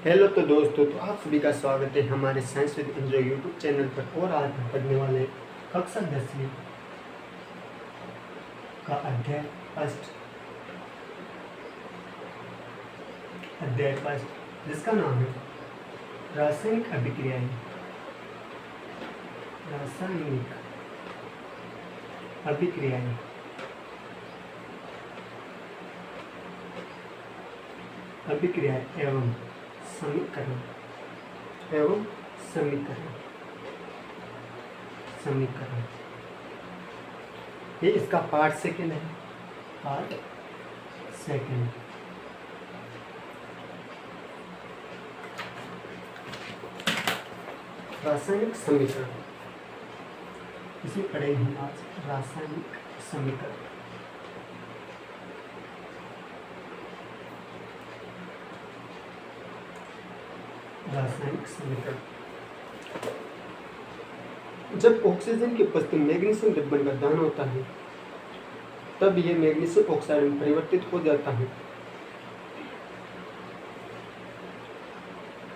Hello तो दोस्तों, तो आप सभी का स्वागत है हमारे science with enjoy YouTube channel पर। और आज हम पढ़ने वाले हैं कक्षा 10वीं का अध्याय फर्स्ट जिसका नाम है रासायनिक अभिक्रियाएं। रासायनिक अभिक्रियाएं एवं समीकरण ये इसका पार्ट सेकंड है। रासायनिक समीकरण इसी पढ़े हम आज रासायनिक समीकरण। रासायनिक समीकरण, जब ऑक्सीजन की उपस्थिति मैग्नीशियम रिबन का दान होता है तब यह मैग्नीशियम ऑक्साइड में परिवर्तित हो जाता है।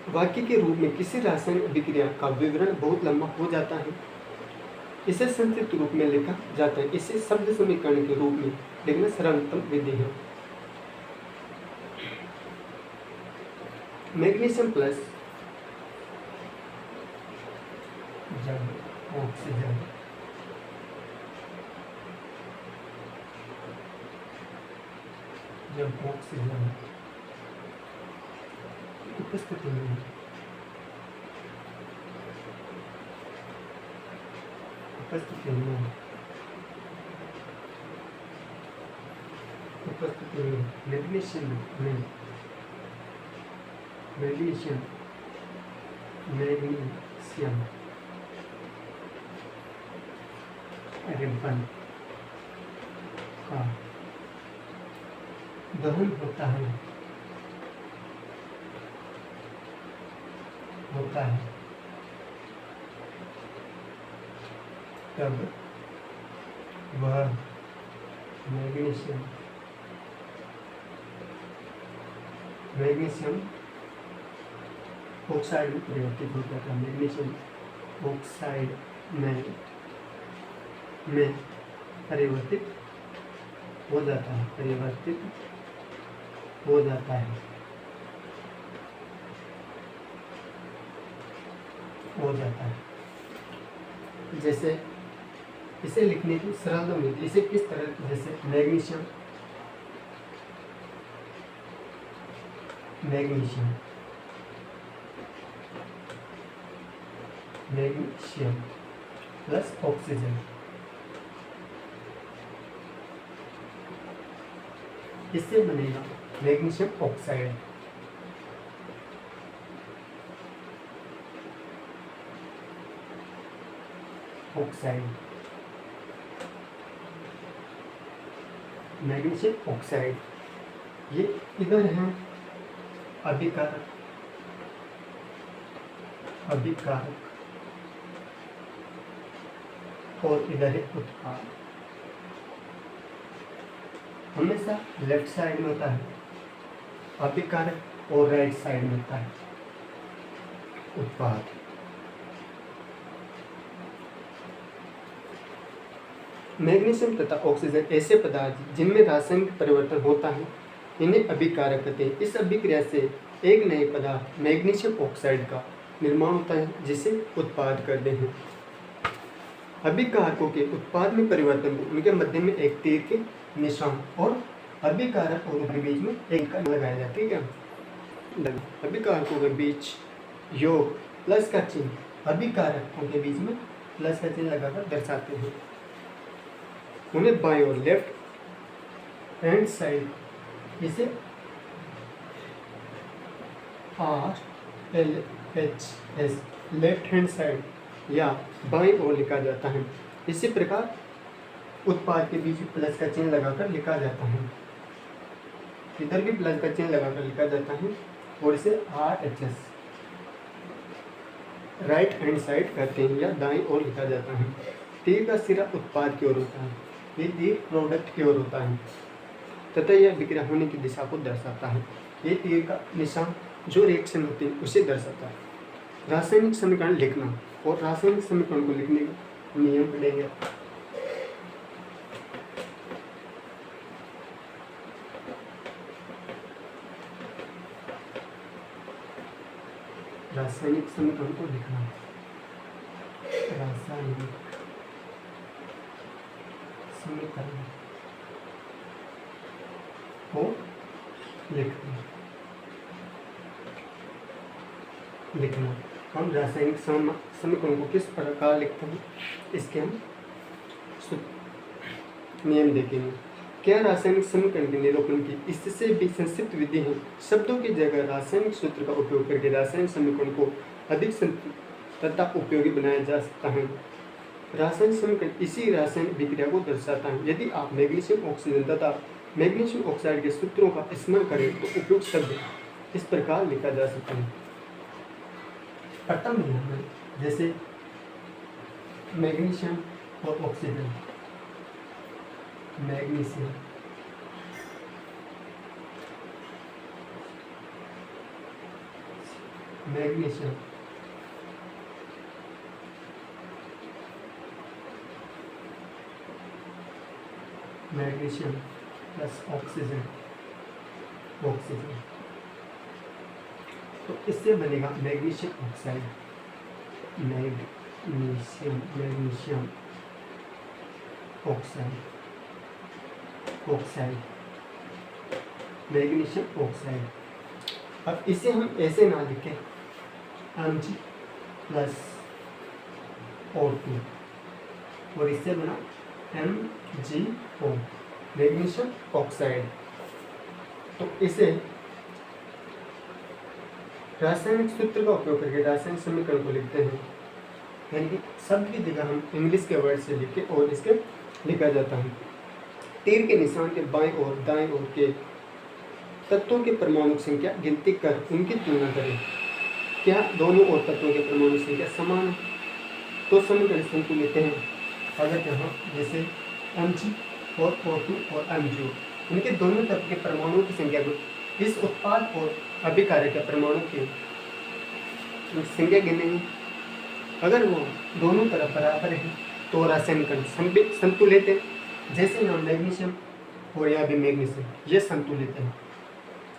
वाक्य के रूप में किसी रासायनिक अभिक्रिया का विवरण बहुत लंबा हो जाता है, इसे संक्षिप्त रूप में लिखा जाता है। इसे शब्द समीकरण के रूप में लिखना सरलतम विधि है। मैग्नीशियम प्लस ऑक्सीजन उपस्थिति में मैग्नीशियम रिबन का दहन होता है तब वह मैग्नीशियम ऑक्साइड में परिवर्तित हो जाता है। मैग्नीशियम ऑक्साइड में परिवर्तित हो जाता है। जैसे इसे लिखने की सरल विधि इसे किस तरह, जैसे मैग्नीशियम प्लस ऑक्सीजन, इससे बनेगा मैग्नीशियम ऑक्साइड। मैग्नीशियम ऑक्साइड ये इधर है अभिकारक और इधर है उत्पाद। हमेशा लेफ्ट साइड में होता है अभिकारक और राइट साइड में होता है उत्पाद। मैग्नीशियम तथा ऑक्सीजन ऐसे पदार्थ जिनमें रासायनिक परिवर्तन होता है, इन्हें अभिकारक कहते हैं। इस अभिक्रिया से एक नए पदार्थ मैग्नीशियम ऑक्साइड का निर्माण होता है, जिसे उत्पाद कहते हैं। अभिकारकों के उत्पाद में परिवर्तन को उनके मध्य में एक तीर के निशान और अभिकारक और उनके बीच में एक का लगाया जाता है। क्या अभिकारकों के बीच योग प्लस का चिन्ह, अभिकारकों के बीच में प्लस का चिन्ह लगाकर दर्शाते हैं। उन्हें बाएं और लेफ्ट हैंड साइड, इसे RLHS लेफ्ट हैंड साइड या बाएं ओर लिखा जाता है। इसी प्रकार उत्पाद के बीच प्लस का चिन्ह लगाकर लिखा जाता है। इधर भी प्लस का चिन्ह लगाकर लिखा जाता है और इसे RHS राइट हैंड साइड कहते हैं या दाएं ओर लिखा जाता है। तीर का सिरा उत्पाद की ओर होता है, ये तीर प्रोडक्ट की ओर होता है तथा यह विक्रिया होने की दिशा को दर्शाता है। ये तीर का निशान जो रिएक्शन होती है उसे दर्शाता है। रासायनिक समीकरण लिखना और रासायनिक समीकरण को लिखने का नियम पढ़ेंगे। रासायनिक समीकरण को लिखना, रासायनिक समीकरण को लिखना। हम रासायनिक समीकरण को किस प्रकार लिखते हैं इसके हम नियम देखेंगे। क्या रासायनिक समीकरण के निरूपण की इससे भी संक्षिप्त विधि है। शब्दों की जगह रासायनिक सूत्र का उपयोग करके रासायनिक समीकरण को अधिक संक्षिप्त तथा उपयोगी बनाया जा सकता है। रासायनिक समीकरण इसी रासायनिक विक्रिया को दर्शाता है। यदि आप मैग्नीशियम ऑक्सीजन तथा मैग्नीशियम ऑक्साइड के सूत्रों का स्मरण करें तो उपयुक्त शब्द इस प्रकार लिखा जा सकता है। प्रथम नियम में जैसे मैग्नीशियम और oxygen, magnesium magnesium magnesium plus oxygen, तो इससे बनेगा magnesium oxide, magnesium magnesium oxide. अब इसे हम ऐसे ना लिखें Mg प्लस O2 और इससे बना MgO, मैग्नीशियम ऑक्साइड। तो इसे रासायनिक सूत्र का उपयोग करके रासायनिक समीकरण को लिखते हैं, यानी कि शब्द की जगह हम इंग्लिश के वर्ड से लिखे और इसके लिखा जाता है। तीर के निशान के बाएं और दाएं ओर के तत्वों के परमाणु संख्या गिनती कर उनकी तुलना करें। क्या दोनों और तत्वों के परमाणु संख्या समान है तो समीकरण संतुलित हैं। अगर यहाँ जैसे Mg और O2 और MgO इनके दोनों तत्व के परमाणुओं की संख्या को इस उत्पाद और अभिकारक के परमाणु की संख्या गिनेंगे। अगर वो दोनों तरफ बराबर है तो रासायनिक संतुलित है। जैसे यहाँ मैग्नीशियम और यहाँ भी मैग्नीशियम, ये संतुलित है।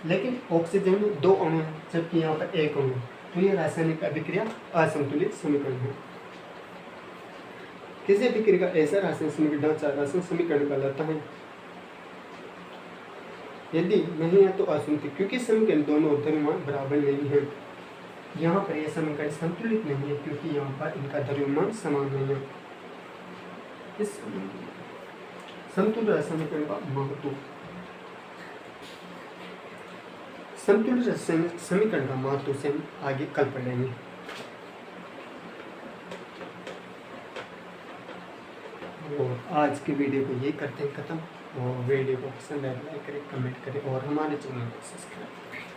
लेकिन ऑक्सीजन में 2 अणु हैं जबकि यहाँ पर 1 अणु है, तो ये रासायनिक अभिक्रिया असंतुलित समीकरण है। किसी अभिक्रिया का ऐसा रासायनिक समीकरण ढांचा रासायनिक समीकरण कहलाता है। यदि नहीं है तो असंतुलित, क्योंकि समीकरण दोनों द्रव्यमान बराबर नहीं है। यहाँ पर यह समीकरण संतुलित नहीं है क्योंकि यहाँ पर इनका द्रव्यमान समान नहीं है। इस संतुलित समीकरण का महत्व, संतुलित समीकरण का महत्व से हम आगे कल पढ़ेंगे। और आज की वीडियो को ये करते हैं खत्म। और वीडियो को पसंद आए लाइक करें, कमेंट करें और हमारे चैनल को सब्सक्राइब करें।